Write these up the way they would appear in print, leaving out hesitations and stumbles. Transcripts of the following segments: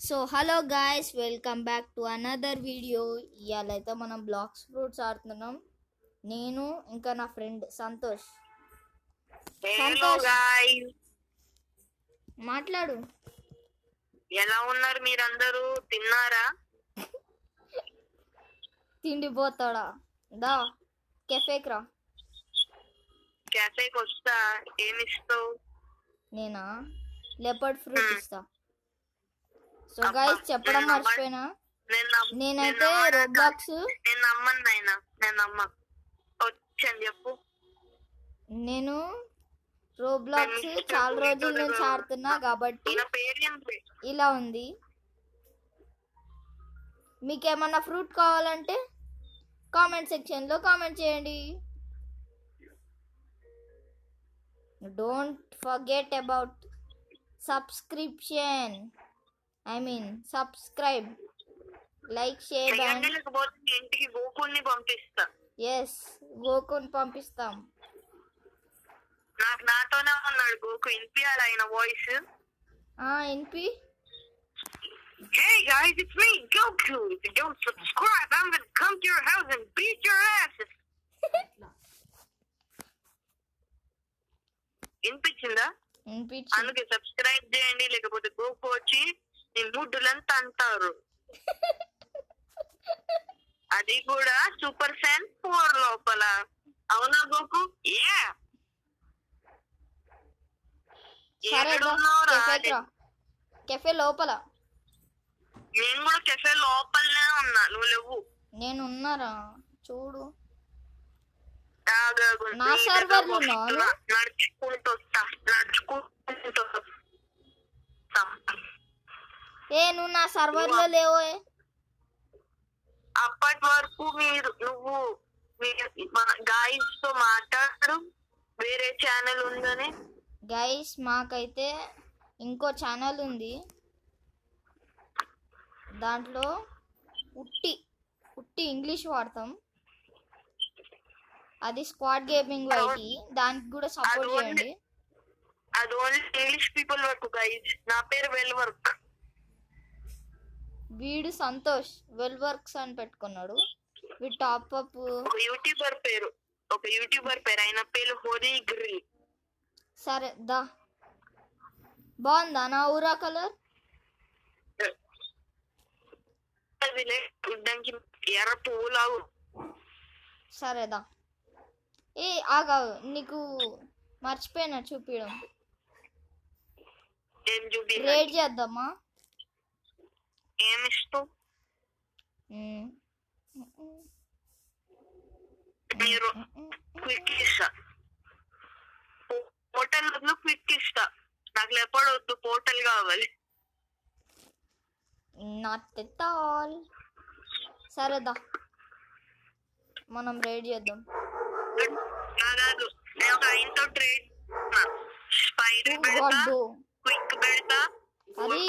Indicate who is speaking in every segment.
Speaker 1: So hello guys, welcome back to another video. ఇవాళ అయితే మనం బ్లాక్స్ ఫ్రూట్స్ ఆడుతున్నాం. నేను ఇంకా నా ఫ్రెండ్ సంతోష్. సంతోష్ మాట్లాడు.
Speaker 2: ఎలా ఉన్నారు మీరందరూ? తిన్నారా?
Speaker 1: తిండిపోతాడా? దా కెఫేకి రా.
Speaker 2: క్యాఫేకి వస్తా. ఏమిస్తావు?
Speaker 1: నేనా లెపర్డ్ ఫ్రూట్ ఇస్తా. సో గాయ్స్ చెప్పడం మర్చిపోయినా, నేనైతే రోబ్లాక్స్
Speaker 2: నేను నమ్మను నాయనా, నేను నమ్మ. వచ్చాను చెప్పు.
Speaker 1: నేను రోబ్లాక్స్ చాలా రోజుల నుంచి ఆడుతున్నా కాబట్టి ఇలా ఉంది. మీకేమన్నా ఫ్రూట్ కావాలంటే కామెంట్ సెక్షన్లో కామెంట్ చేయండి. Don't forget about subscription. Subscribe, like, share and
Speaker 2: ఇంటికి గోకుల్ని పంపిస్తా.
Speaker 1: ఎస్, గోకుని పంపిస్తాం.
Speaker 2: నాకు నాతోనే ఉన్నాడు గోకు. వినిపించాలి ఆయన వాయిస్.
Speaker 1: వినిపి.
Speaker 2: Hey guys, it's me, Goku. If you don't subscribe, I'm gonna come to your house and beat your asses. వినిపించిందా? అందుకే సబ్స్క్రైబ్ చేయండి, లేకపోతే గోకు వచ్చి నీ ముడ్డులంతా అంటారు. అది కూడా సూపర్ ఫ్యాన్ 4 లోపల. అవునా గోకు?
Speaker 1: కెఫే లోపల.
Speaker 2: నేను కూడా కెఫే లోపలనే ఉన్నా. నువ్వు లేవు.
Speaker 1: నేను ఉన్నారా చూడు.
Speaker 2: నా
Speaker 1: సర్వర్
Speaker 2: నడుచుకుంటూ వస్తా.
Speaker 1: నువ్వు నా సర్వర్ లో లేవు.
Speaker 2: అప్పటి వరకు నువ్వు గాయస్ తో మాట్లాడు. వేరే ఛానల్ ఉందని.
Speaker 1: గైస్, మాకైతే ఇంకో ఛానల్ ఉంది. దాంట్లో ఉట్టి ఇంగ్లీష్ వాడతాం. అది స్క్వాడ్ గేమింగ్ వైటీ. దానికి కూడా సపోర్ట్ చేయండి.
Speaker 2: అది ఓన్లీ ఇంగ్లీష్ పీపుల్ వరకు గైస్. నా పేరు వెల్ వర్క్.
Speaker 1: వీడు సంతోష్ వెల్ వర్క్స్ అని పెట్టుకున్నాడు. వీడు టాప్ అప్
Speaker 2: యూట్యూబర్ పేరు. ఆయన పేరు హోలీ గ్రిల్.
Speaker 1: సరే దా. బాగుందా నా ఊరా కలర్?
Speaker 2: ఎర్ర పువ్వులాగు.
Speaker 1: సరేదా. ఆగా, నీకు మర్చిపోయినా చూపించడం. రేట్ చేద్దామా?
Speaker 2: ఏమిస్తావు? క్విక్ ఇస్తా. పోర్టల్ వద్దు, క్విక్ ఇస్తా. నాకు లేపడు వద్దు, పోర్టల్ కావాలి.
Speaker 1: Not at all. సరేదా, మనం రేట్ చేద్దాం.
Speaker 2: కాదు, నేను ఒక ఆయనతో ట్రేడ్ స్పైడర్ పెడతా, క్విక్ పెడతా.
Speaker 1: అది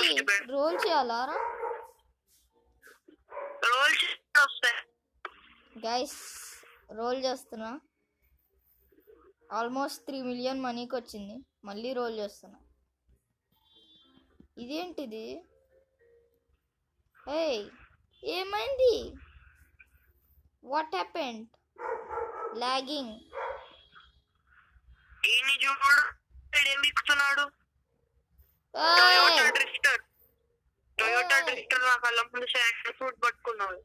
Speaker 1: రోల్ చేయాలారా?
Speaker 2: రోల్ వస్తాయి
Speaker 1: గైస్. రోల్ చేస్తున్నా. ఆల్మోస్ట్ 3 మిలియన్ మనీకి వచ్చింది. మళ్ళీ రోల్ చేస్తున్నా. ఇదేంటిది? ఏమైంది? What happened? లాగింగ్.
Speaker 2: ఏమి చూడు, ఏం ఎక్కుతున్నాడు? టొయోటా డ్రిఫ్టర్ నా కళ్ళ ముందు శాండ్ ఫ్రూట్ పట్టుకున్నాడు.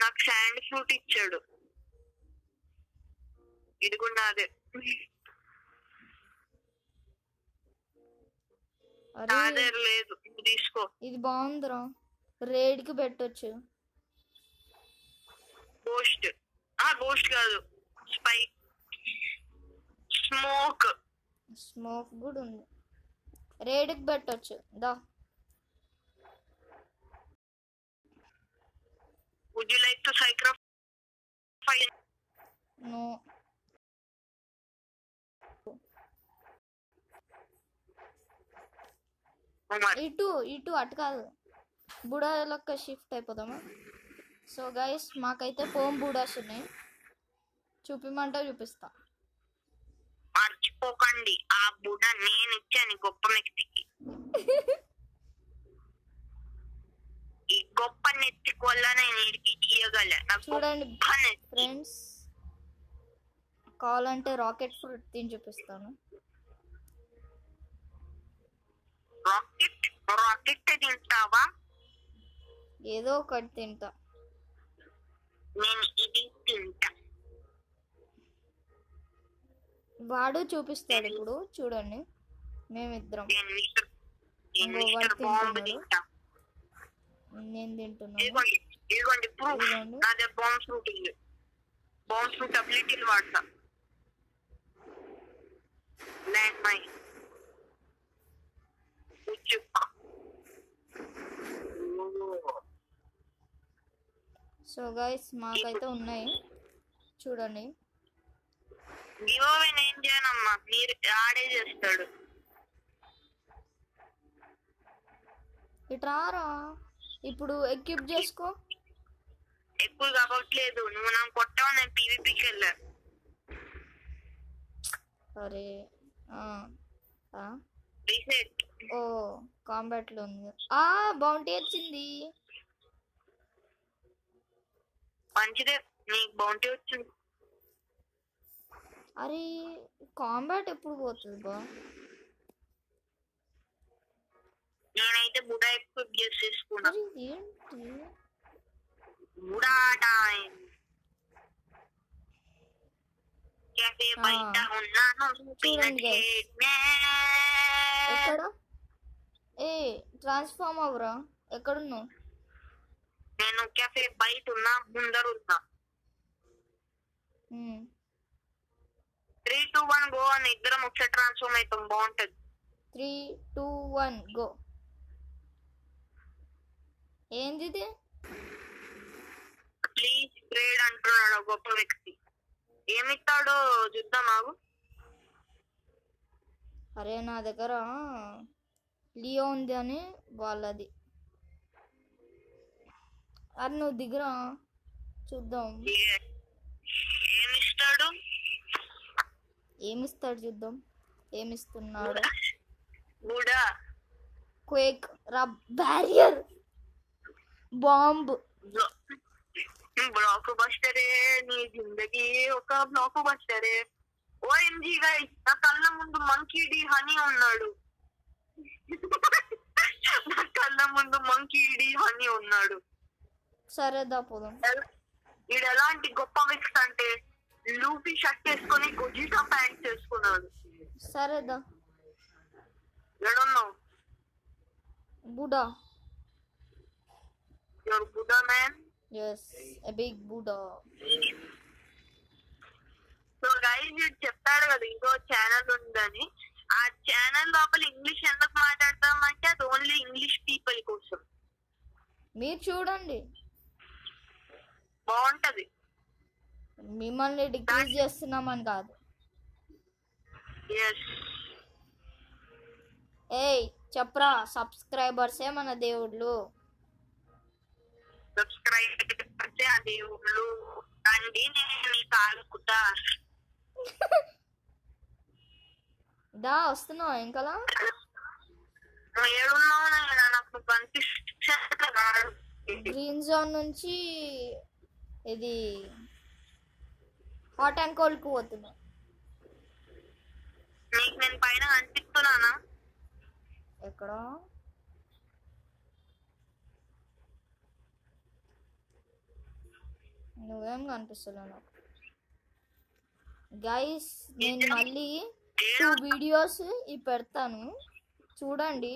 Speaker 2: నాకు శాండ్ ఫ్రూట్ ఇచ్చాడు. ఇది కూడా నాదే. నాదే లేదు, తీసుకో.
Speaker 1: ఇది బాగుందిరా, రేడ్ కి పెట్టొచ్చు.
Speaker 2: గోస్ట్ కాదు,
Speaker 1: స్మోక్ కూడా ఉంది. రేడ్ కి పెట్టొచ్చు. దా.
Speaker 2: Would you like to sacrifice?
Speaker 1: No. ఇటు అటు కాదు, బుడా లెక్క షిఫ్ట్ అయిపోదామా? సో గైస్, మాకైతే బూడాస్ ఉన్నాయి. చూపిస్తా.
Speaker 2: మర్చిపో మర్చిపోకండి, ఆ బుడ నేను ఇచ్చాను ఈ గొప్ప వ్యక్తికి. ఈ గొప్ప నెత్తికి వల్ల నేను వీడికి ఇయ్యగల. నాకు
Speaker 1: చూడండి
Speaker 2: గొప్ప నెత్తి.
Speaker 1: ఫ్రెండ్స్, కావాలంటే రాకెట్ ఫ్రూట్ తిని చూపిస్తాను.
Speaker 2: రాకెట్ తింటావా?
Speaker 1: ఏదో ఒకటి తింటా.
Speaker 2: నేను ఇది తింటా.
Speaker 1: వాడు చూపిస్తాడు ఇప్పుడు, చూడండి మేమిద్దరం.
Speaker 2: నేను మిస్టర్
Speaker 1: ఇంకో వాడు
Speaker 2: బాంబ్
Speaker 1: తింటున్నాడు,
Speaker 2: తింటా.
Speaker 1: నేను తింటున్నాను.
Speaker 2: ఇదిగోండి ప్రూఫ్.
Speaker 1: ఇదిగోండి.
Speaker 2: నా దగ్గర బాంబ్ ఫ్రూట్ ఉంది. బాంబ్ ఫ్రూట్ అబిలిటీలు వాడతా. ల్యాండ్ మైన్,
Speaker 1: సో గైస్ మాకైతే ఉన్నాయి చూడండి.
Speaker 2: గివ్ అవే నేను చేయనమ్మా, మీరు ఆడే చేస్తాడు.
Speaker 1: ఇట్రారా, ఇప్పుడు ఎక్విప్ చేసుకో.
Speaker 2: ఎక్కువ కావట్లేదు, నువ్వు నాకు కొట్టావు, నేను పీవీపీకి వెళ్ళా.
Speaker 1: అరే
Speaker 2: రీసెట్.
Speaker 1: ఓ కాంబాట్ లో ఉంది. బౌంటీ వచ్చింది.
Speaker 2: మంచిదే, నీకు బౌంటీ వచ్చింది.
Speaker 1: అరే కాంబాట్ ఎప్పుడు పోతుంది బా?
Speaker 2: నేనైతే బుడా ఎక్విప్ చేసేసుకున్నా.
Speaker 1: అరే ఏంటి
Speaker 2: బుడా టైం. కేఫే బయట ఉన్నాను.
Speaker 1: చూడండి guys. ఎక్కడ? ఏ ట్రాన్స్ఫార్మ్ అవరా, ఎక్కడున్నావు?
Speaker 2: నేను కేఫే బయట ఉన్నా, ముందరున్నా. 3, 2, 1 గో అని ఇద్దరం ఒకసారి ట్రాన్స్ఫార్మ్ అవుతాం, బాగుంటది.
Speaker 1: 3, 2, 1 గో. ఏంది ఇది?
Speaker 2: ప్లీజ్ గ్రేడ్ అంటున్నాడు గొప్ప వ్యక్తి. ఏమిస్తాడో చూద్దాం ఆగు.
Speaker 1: అరే నా దగ్గర లియో ఉంది అని వాళ్ళది. అది నువ్వు దిగురా, చూద్దాం
Speaker 2: ఏమిస్తాడు.
Speaker 1: ఏమిస్తాడు చూద్దాం. ఏమిస్తున్నాడు?
Speaker 2: బుడా
Speaker 1: క్వేక్ రా, బ్యారియర్, బాంబ్.
Speaker 2: బ్లాక్ బస్టరే, నీ జిందగీ ఒక బ్లాక్ బస్టరే. ఓఎంజీ గైస్, నా కళ్ళ ముందు మంకీ డి హనీ ఉన్నాడు. నా కళ్ళ ముందు మంకీ డి హనీ ఉన్నాడు.
Speaker 1: సరేదా పోదాం.
Speaker 2: వీడు ఎలాంటి గొప్ప వ్యక్తి అంటే లూపీ షర్ట్ వేసుకొని గొజిటా ప్యాంట్ వేసుకున్నాడు.
Speaker 1: సరేదా.
Speaker 2: ఎడున్నావు?
Speaker 1: బుడా.
Speaker 2: యువర్ బుడా మ్యాన్.
Speaker 1: ఎస్, ఎ బిగ్ బుడా.
Speaker 2: సో గైస్, వీడు చెప్తాడు కదా ఇంకో ఛానల్ ఉందని. ఆ ఛానల్ లోపల ఇంగ్లీష్ ఎందుకు మాట్లాడతామంటే అది ఓన్లీ ఇంగ్లీష్ పీపుల్ కోసం.
Speaker 1: మీరు చూడండి,
Speaker 2: బాగుంటది.
Speaker 1: మిమ్మల్ని డిక్రీజ్ చేస్తున్నామని కాదు.
Speaker 2: ఎస్.
Speaker 1: ఏయ్ చెప్పరా, సబ్స్క్రైబర్సే మన దేవుళ్ళు.
Speaker 2: సబ్స్క్రైబ్ చేస్తే ఆ దేవుళ్ళు తండ్రి నేను నీ తాలూకుతా.
Speaker 1: దా వస్తున్నావా ఇంకలా?
Speaker 2: ఏడున్నావు నాకు కనిపిస్తాడు.
Speaker 1: గ్రీన్ జోన్ నుంచి ఇది హాట్ అండ్ కోల్డ్ కు పోతున్నా.
Speaker 2: నీకు నేను పైన కనిపిస్తున్నానా?
Speaker 1: ఎక్కడ? నువ్వేం కనిపిస్తలేవు నాకు. గైస్, నేను మళ్ళీ 2 వీడియోస్ పెడతాను చూడండి.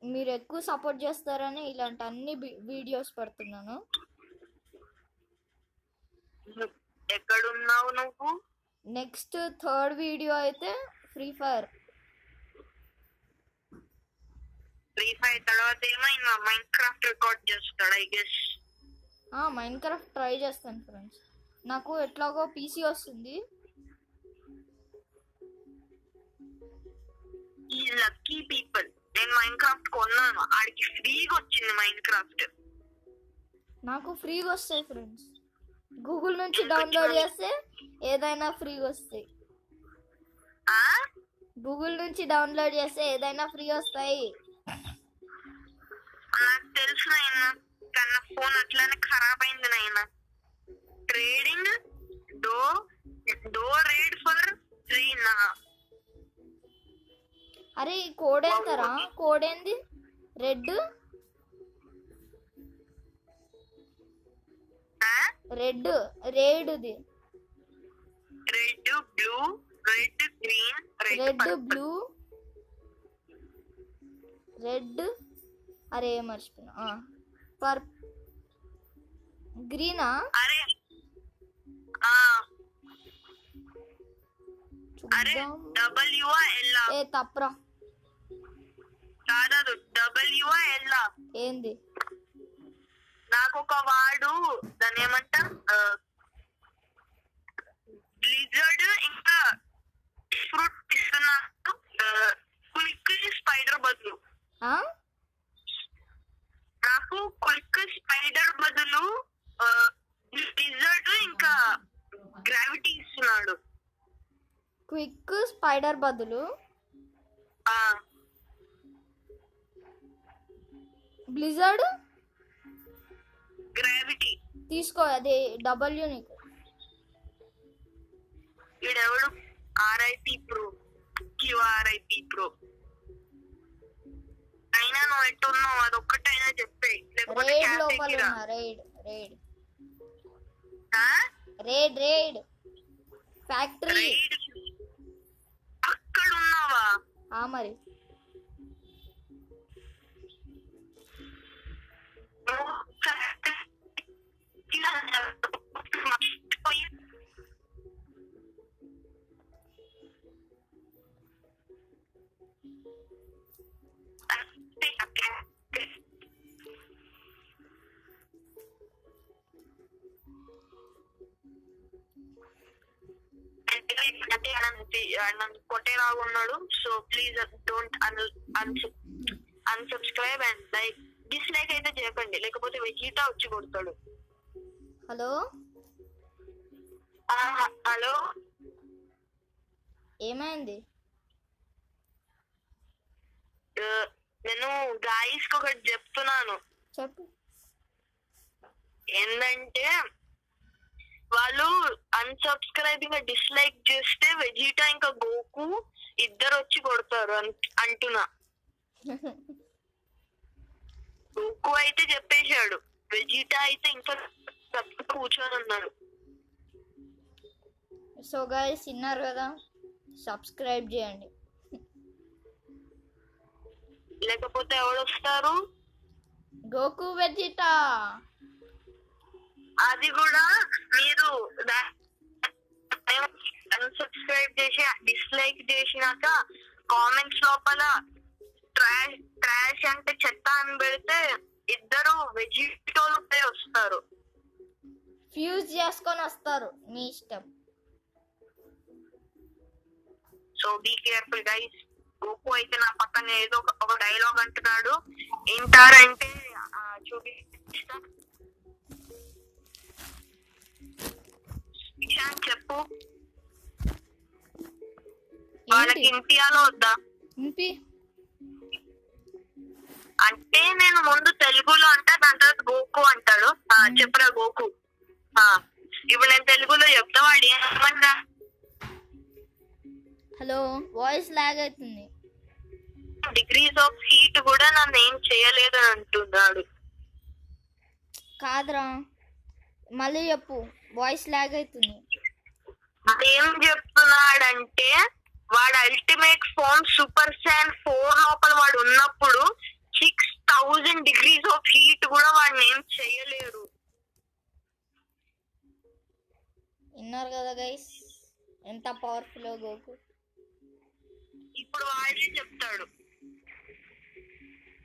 Speaker 1: మీరు ఎక్కువ సపోర్ట్ చేస్తారని ఇలాంటి అన్ని వీడియోస్ పెడుతున్నాను.
Speaker 2: ఎక్కడున్నావు నువ్వు?
Speaker 1: నెక్స్ట్ 3rd వీడియో అయితే ఫ్రీ ఫైర్.
Speaker 2: ఫ్రీ ఫైర్ తర్వాత ఏమైనా మైండ్ క్రాఫ్ట్ రికార్డ్ చేస్తాడు I guess.
Speaker 1: Mind craft try చేస్తాను ఫ్రెండ్స్. నాకు ఎట్లాగో పీసీ వస్తుంది.
Speaker 2: ఈ లక్కీ పీపుల్. నేను మైండ్ క్రాఫ్ట్ కొన్నాను, ఆడికి ఫ్రీగా వచ్చింది మైండ్ క్రాఫ్ట్.
Speaker 1: నాకు ఫ్రీగా వస్తాయి ఫ్రెండ్స్. గూగుల్ నుంచి డౌన్లోడ్ చేస్తే ఏదైనా ఫ్రీగా వస్తాయి. గూగుల్ నుంచి డౌన్లోడ్ చేస్తే ఏదైనా ఫ్రీ వస్తాయి.
Speaker 2: నాకు తెలుసు నాయన, కన్నా ఫోన్ అట్లానే ఖరాబ్ అయింది నాయన. ట్రేడింగ్ డో రేడ్ ఫర్ ఫ్రీ నా.
Speaker 1: అరే ఈ కోడ్ ఎంతరా? కోడ్ ఏంది? రెడ్ రేడ్ది.
Speaker 2: Red blue red green
Speaker 1: red blue red అరే మర్చిపోయినా. గ్రీనా?
Speaker 2: అరే WL
Speaker 1: ఏ తప్పరా
Speaker 2: కాదు, WL.
Speaker 1: ఏంది?
Speaker 2: నాకు ఒక వాడు దాన్ని ఏమంటా బ్లిజర్డ్ ఇంకా ఫ్రూట్ ఇస్తున్నాడు. క్విక్ స్పైడర్ బదులు నాకు క్విక్ స్పైడర్ బదులు బ్లిజర్డ్ ఇంకా గ్రావిటీ ఇస్తున్నాడు.
Speaker 1: క్విక్ స్పైడర్ బదులు బ్లిజర్డ్
Speaker 2: గ్రావిటీ
Speaker 1: తీసుకో. అది డబ్ల్యూ నీకు.
Speaker 2: ఈడెవడు RIP ప్రో QRIP ప్రో. అయినా నువ్వు ఎట్టున్నావు అదొక్కటైనా చెప్పే, లేకపోతే
Speaker 1: రేడ్ లోపల ఉన్నా. రేడ్ ఫ్యాక్టరీ
Speaker 2: అక్కడ ఉన్నావా?
Speaker 1: మరి
Speaker 2: నన్ను కొట్టేలాగా ఉన్నాడు. So please don't unsubscribe and like. Dislike అయితే చేయకండి, లేకపోతే వెజిటా వచ్చి కొడతాడు.
Speaker 1: హలో
Speaker 2: హలో
Speaker 1: ఏమైంది?
Speaker 2: నేను గాయస్ కి ఒకటి చెప్తున్నాను.
Speaker 1: చెప్పు.
Speaker 2: ఏంటంటే వాళ్ళు అన్సబ్స్క్రైబింగ్ డిస్లైక్ చేస్తే వెజిటా ఇంకా గోకు ఇద్దరు వచ్చి కొడతారు అంటున్నా. గోకు అయితే చెప్పేశాడు, వెజిటా అయితే ఇంకా కూర్చొని ఉన్నాడు.
Speaker 1: సో గైస్ విన్నారు కదా, సబ్స్క్రైబ్ చేయండి.
Speaker 2: లేకపోతే ఎవడొస్తారు?
Speaker 1: గోకు వెజిటా.
Speaker 2: అది కూడా మీరు అన్సబ్స్క్రైబ్ చేసి డిస్లైక్ చేసినాక కామెంట్స్ లోపల ట్రాష్ అంటే చెత్త అని పెడితే ఇద్దరు వెజిటోలు వస్తారు.
Speaker 1: ఫ్యూజ్ చేసుకొని వస్తారు, మీ ఇష్టం.
Speaker 2: So be careful guys. గోకు అయితే నా పక్కన ఏదో ఒక డైలాగ్ అంటున్నాడు, వింటారంటే చూపిస్తా. చెప్పు, వాళ్ళకి ఇంటియాలో వద్దా? అంటే నేను ముందు తెలుగులో అంటా, దాని తర్వాత గోకు అంటాడు. చెప్పురా గోకు. ఇప్పుడు నేను తెలుగులో చెప్తా, వాడు ఏమన్నా.
Speaker 1: హలో, వాయిస్ లాగ్ అవుతుంది.
Speaker 2: డిగ్రీస్ ఆఫ్ హీట్ కూడా నన్ను ఏం చేయలేదు అని అంటున్నాడు.
Speaker 1: కాదురా, మళ్ళీ చెప్పు, వాయిస్ లాగ్ అవుతుంది.
Speaker 2: ఏం చెప్తున్నాడంటే వాడు అల్టిమేట్ ఫోన్ సూపర్ శాన్ 4 లోపల వాడు ఉన్నప్పుడు 6000 డిగ్రీస్ ఆఫ్ హీట్ కూడా వాడిని ఏం చేయలేరు.
Speaker 1: విన్నారు కదా గైస్, ఎంత పవర్ఫుల్ గోకు.
Speaker 2: ఇప్పుడు వాడే చెప్తాడు.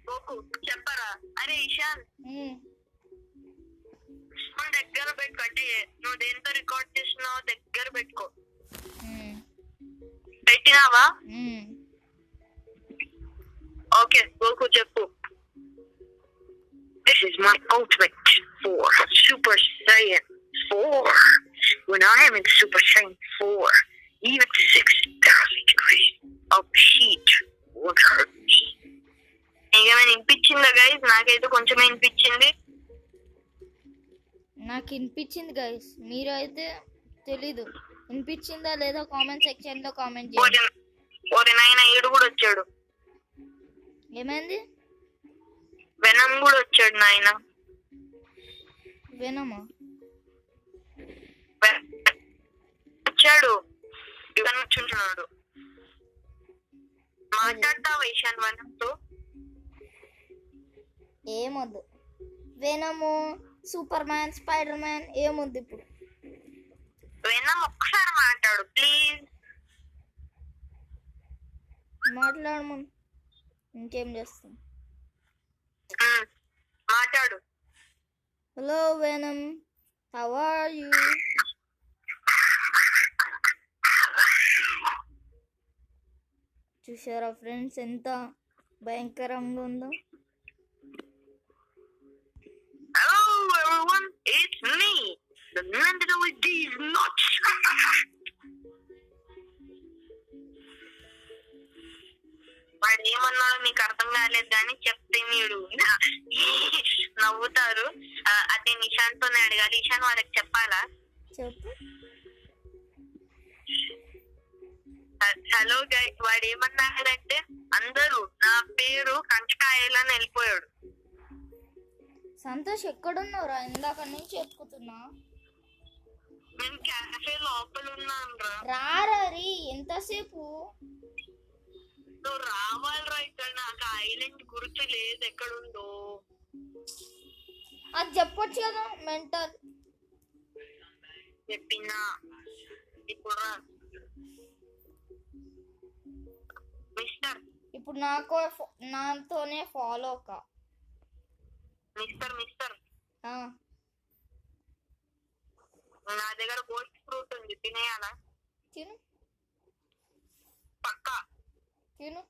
Speaker 2: గోకు చెప్పరా? అరే ఇషాన్, దగ్గర పెట్టుకో. అంటే నువ్వు దేంతో రికార్డ్ చేస్తున్నావు దగ్గర పెట్టుకో. పెట్టినావా? ఓకే గోకు చెప్పు. This is my ultimate 4 Super Saiyan 4. When I am in Super Saiyan 4, even 6000 degrees of నాకైతే కొంచెం వినిపించింది.
Speaker 1: నాకు వినిపించింది గైస్, మీరు అయితే తెలీదు. వినిపించిందా లేదా కామెంట్ సెక్షన్ లో కామెంట్ చేయండి.
Speaker 2: ఓరి నాయన ఈడు కూడా వచ్చాడు.
Speaker 1: ఏమైంది?
Speaker 2: వెనం కూడా వచ్చాడు నాయన.
Speaker 1: వెనమా
Speaker 2: వచ్చాడు, కూర్చుంటున్నాడు. మాట్లాడతావా ఈశాన్ వెనంతో?
Speaker 1: ఏమొద్దు. వెనము, సూపర్ మ్యాన్, స్పైడర్ మ్యాన్ ఏమొద్దు ఇప్పుడు.
Speaker 2: వెనం ఒక్కసారి మాట్లాడు ప్లీజ్.
Speaker 1: మాట్లాడము, ఇంకేం చేస్తాం.
Speaker 2: మాట్లాడు.
Speaker 1: Hello Venom, how are you? చూసారా ఫ్రెండ్స్ ఎంత భయంకరంగా ఉందో.
Speaker 2: Hello everyone, it's me, the Nintendo with these nuts. వాడు ఏమన్నాడో మీకు అర్థం కాలేదు కానీ చెప్తే మీరు నవ్వుతారు. అదే నిశాంత్ తోనే అడగాలి. ఇషాన్ వాళ్ళకి చెప్పాలా?
Speaker 1: చెప్పు.
Speaker 2: హలో గైస్, వాడు ఏమన్నాడంటే అందరూ నా పేరు కంచకాయలని వెళ్ళిపోయాడు.
Speaker 1: సంతోష్ ఎక్కడున్నావురా? ఇందాక నుంచి చెప్పుతున్నా.
Speaker 2: నేను క్యాఫే లోపల ఉన్నాను రా.
Speaker 1: రారీ ఎంతసేపు?
Speaker 2: నువ్వు రావాలిరా ఇక్కడ. నాకు ఐలాండ్ గుర్తు లేదు ఎక్కడుందో.
Speaker 1: అది చెప్పొచ్చు కదా. మెంటల్
Speaker 2: చెప్పినా ఇప్పుడు మిస్టర్
Speaker 1: ఇప్పుడు నాతోనే ఫాలో కా.
Speaker 2: మిస్టర్ మిస్టర్
Speaker 1: ఆ,
Speaker 2: నా దగ్గర గోస్ట్ ఫ్రూట్ ఉంది, తినేయాలా?
Speaker 1: తిను
Speaker 2: పక్కా.
Speaker 1: తిను.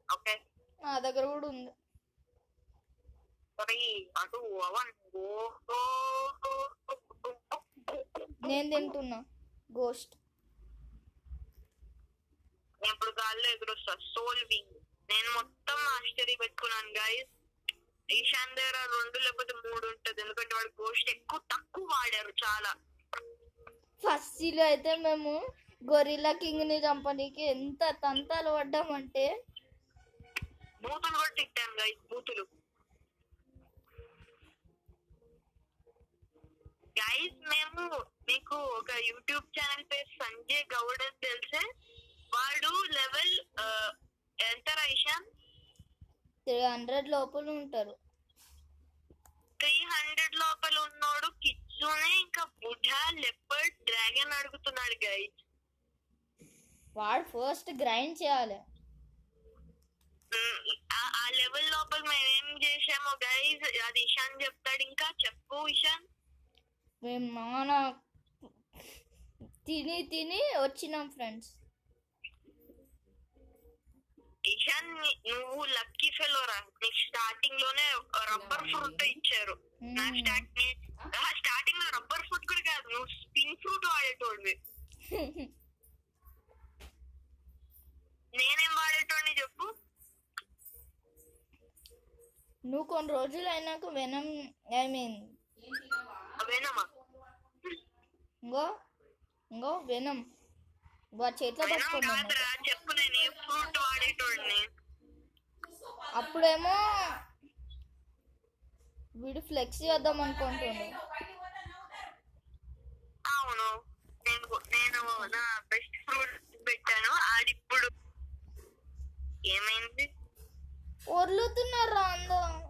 Speaker 2: ఓకే,
Speaker 1: నా దగ్గర కూడా ఉంది.
Speaker 2: సరే అటు అవన్
Speaker 1: నేను తింటున్నా గోస్ట్.
Speaker 2: ఇప్పుడు గాల్లో ఎగురొస్తా. Soul wing. నేను మొత్తం మాస్టరీ పెట్టుకున్నాను గైస్. ఈశాన్ దగ్గర 2 లేకపోతే 3 ఉంటది, ఎందుకంటే వాడు గోస్ట్ తక్కువ వాడారు చాలా.
Speaker 1: ఫస్ట్ లో అయితే మేము గొరిల్లా కింగ్ ని చంపడానికి ఎంత తంతాలు పడ్డామంటే
Speaker 2: బూతులు కూడా తిట్టాను గైస్, బూతులు. గైస్ మేము మీకు ఒక యూట్యూబ్ ఛానల్ పేరు సంజయ్ గౌడ్ అని తెలిసే. వాడు లెవెల్ ఎంత ఈశాన్?
Speaker 1: 300 లోపల ఉంటారు.
Speaker 2: 300 లోపల ఉన్నోడు కిచ్చునే ఇంకా బుఢా లెపర్డ్ డ్రాగన్ అడుగుతున్నాడు గైస్.
Speaker 1: వాడు ఫస్ట్ గ్రైండ్ చేయాలి.
Speaker 2: ఆ లెవెల్ లోపల మేమేం చేసామో గైస్ అది ఇషాన్ చెప్తాడు. ఇంకా చెప్పు ఇషాన్.
Speaker 1: మేము మన తిని తిని వచ్చినాం ఫ్రెండ్స్.
Speaker 2: ఇషాన్ నువ్వు లక్కీ ఫెలో రా. నీకు స్టార్టింగ్ లోనే రబ్బర్ ఫ్రూట్ ఇచ్చారు. నా స్టార్టింగ్ లో రబ్బర్ ఫ్రూట్ కూడా కాదు, నువ్వు స్పిన్ ఫ్రూట్ వాడేటోడివి. నేనేం వాడేటోడిని చెప్పు?
Speaker 1: నువ్వు కొన్ని రోజులు అయినాక వెనం
Speaker 2: వెనమా?
Speaker 1: ఇంకో వెనం చేతిలో పట్టుకున్నాను.
Speaker 2: చెప్పు, నేను ఏ ఫ్రూట్ వాడేటోడిని?
Speaker 1: అప్పుడేమో వీడు ఫ్లెక్స్ చేద్దాం అనుకుంటుండే.
Speaker 2: అవును, నేను నా బెస్ట్ ఫ్రూట్ పెట్టాను. ఆడిప్పుడు ఏమైంది?
Speaker 1: వదులుతున్నారా అందరూ?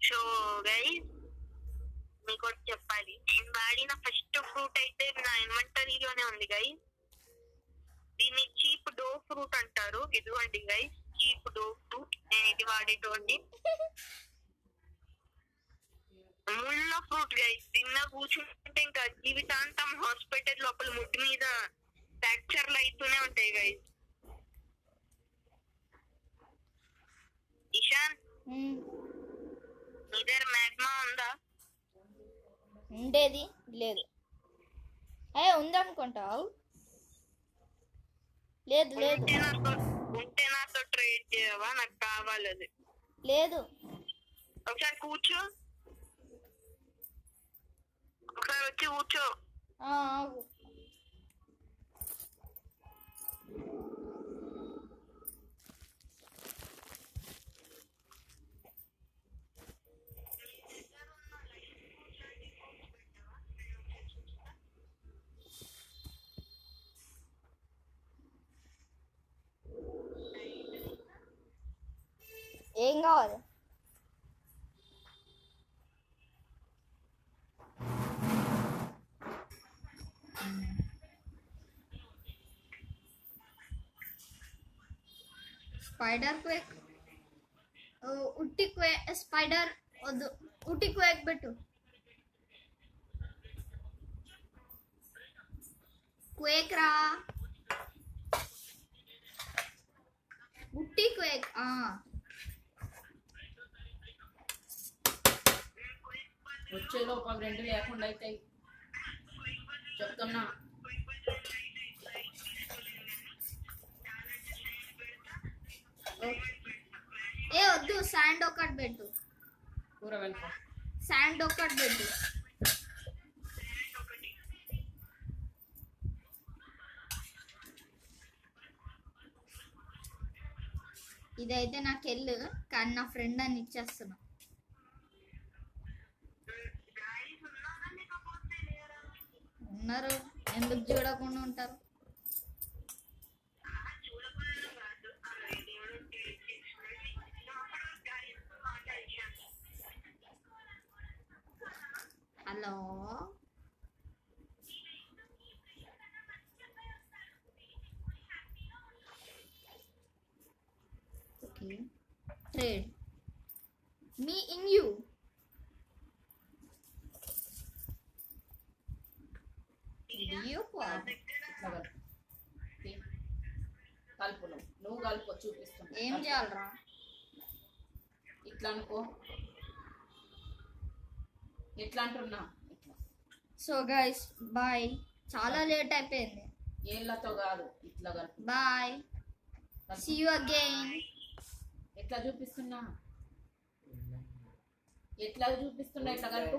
Speaker 2: సో గైస్ మీకు చెప్పాలి, నేను వాడిన ఫస్ట్ ఫ్రూట్ అయితే నా ఇన్వెంటరీలోనే ఉంది గైస్. దీన్ని చీప్ డో ఫ్రూట్ అంటారు. ఇదిగోండి గైస్, చీప్ డో ఫ్రూట్. నేను ఇది వాడేటోండి. ముళ్ళ ఫ్రూట్ గైస్. తిన్న కూర్చుంటే ఇంకా జీవితాంతం హాస్పిటల్ లోపల ముడ్డు మీద ఫ్రాక్చర్లు అవుతూనే ఉంటాయి గైస్. ఇషాన్, నీ దగ్గర మ్యాగ్మా ఉందా?
Speaker 1: ఉండేది లేదు. ఉందనుకుంటావు. లేదు లేదు
Speaker 2: ఉంటే నాతో ట్రేడ్ చేయవా? నాకు కావాలి అది.
Speaker 1: లేదు.
Speaker 2: ఒకసారి కూర్చో, ఒకసారి వచ్చి కూర్చో.
Speaker 1: ఆగు. ఏం కావాలి? స్పైడర్ క్వేక్, ఉట్టి స్పైడర్ వద్దు, ఉట్టి క్వేక్ పెట్టు. క్వేక్ రా, ఉట్టి క్వేక్.
Speaker 3: వచ్చే లోపల 2 లేకుండా అయితే చెప్తున్నా.
Speaker 1: ఏ వద్దు, శాండ్ ఒకటి పెట్టు.
Speaker 3: కూర వెళ్ళిపో.
Speaker 1: శాండ్ ఒకటి పెట్టు. ఇదైతే నాకు వెళ్ళు, కానీ నా ఫ్రెండ్ అని ఇచ్చేస్తున్నా. ఉన్నారు, ఎందుకు చూడకుండా ఉంటారు? Hello, okay, trade me in you.
Speaker 3: ఇట్లా కలుపు. నువ్వు కలుపు, చూపిస్తున్నా.
Speaker 1: ఏం చేయాలరా?
Speaker 3: ఇట్లా అనుకో. ఎట్లా అంటున్నా? ఇట్లా.
Speaker 1: సో గైస్ బాయ్, చాలా లేట్ అయిపోయింది.
Speaker 3: ఏళ్ళతో కాదు, ఇట్లా కలుపు.
Speaker 1: Bye, see you again.
Speaker 3: ఎట్లా చూపిస్తున్నా? ఎట్లా చూపిస్తున్నా? ఇట్లా కలుపు.